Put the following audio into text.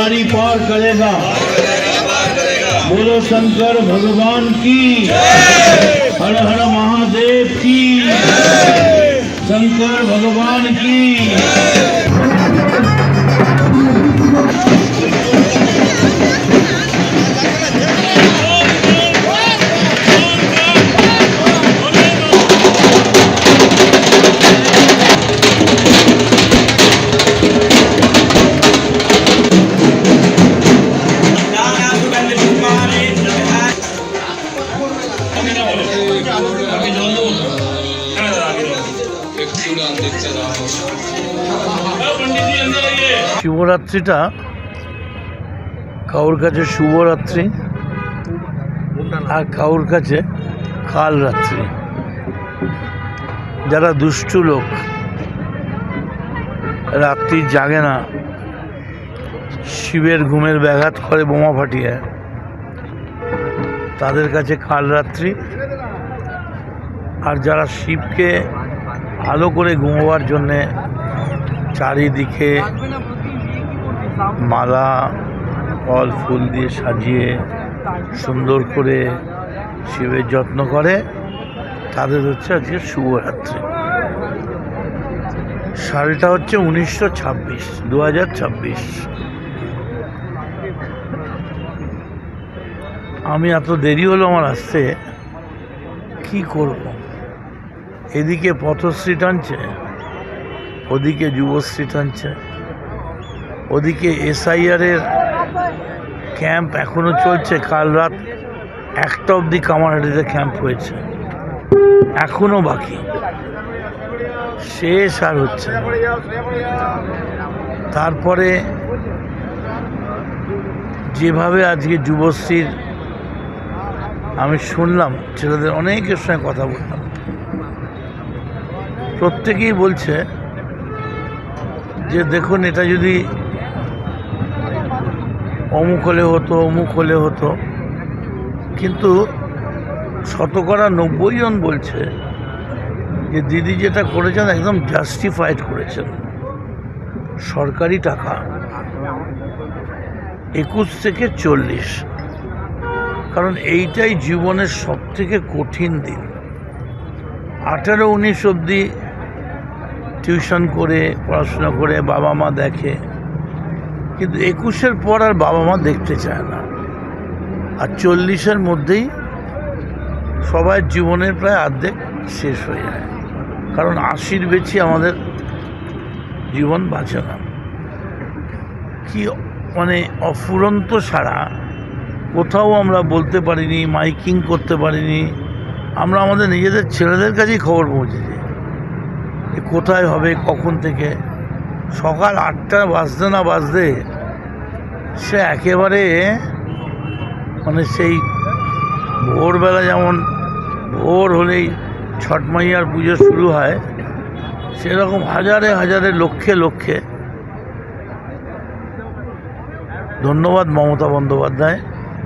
त्रिपुरारी पार करेगा। बोलो शंकर भगवान की, हर हर महादेव की, शंकर भगवान की। শিবরাত্রিটা কাউর কাছে শুভরাত্রি আর কাউর কাছে কাল রাত্রি। যারা দুষ্টু লোক রাত্রি জাগে না, শিবের ঘুমের ব্যাঘাত করে বোমা ফাটিয়ে, তাদের কাছে কাল রাত্রি। আর যারা শিবকে ভালো করে ঘুমোবার জন্যে চারিদিকে মালা ফল ফুল দিয়ে সাজিয়ে সুন্দর করে শিবের যত্ন করে, তাদের হচ্ছে আজকে শুভরাত্রি। সালটা হচ্ছে 2026। আমি এত দেরি হলো আমার আসতে, কি করব? এদিকে পথশ্রী টানছে, ওদিকে যুবশ্রী টানছে, ওদিকে SIR-এর ক্যাম্প এখনো চলছে। কাল রাত 1টা অবধি কামারহাটিতে ক্যাম্প হয়েছে, এখনো বাকি, শেষ আর হচ্ছে না। তারপরে যেভাবে আজকে যুবশ্রীর, আমি শুনলাম ছেলেদের অনেকের সঙ্গে কথা বললাম, প্রত্যেকেই বলছে যে দেখুন, এটা যদি অমুক হলে হতো, অমুক হলে হতো, কিন্তু 90% জন বলছে যে দিদি যেটা করেছেন একদম জাস্টিফাইড করেছেন। সরকারি টাকা 21 থেকে 40, কারণ এইটাই জীবনের সবথেকে কঠিন দিন। 18-19 অবধি টিউশন করে পড়াশোনা করে বাবা মা দেখে, কিন্তু 21-এর পর আর বাবা মা দেখতে চায় না। আর 40-এর মধ্যেই সবার জীবনের প্রায় অর্ধেক শেষ হয়ে যায়, কারণ 80-র বেশি আমাদের জীবন বাঁচে না। কি মানে অফুরন্ত সারা, কোথাও আমরা বলতে পারিনি, মাইকিং করতে পারিনি। আমরা আমাদের নিজেদের ছেলেদের কাছেই খবর পৌঁছেছি কোথায় হবে, কখন থেকে। সকাল 8টা বাজতে না বাজতে সে একেবারে মানে সেই ভোরবেলা, যেমন ভোর হলেই ছট মাইয়ার পুজো শুরু হয়, সেরকম হাজারে হাজারে লক্ষে লক্ষে। ধন্যবাদ মমতা বন্দ্যোপাধ্যায়।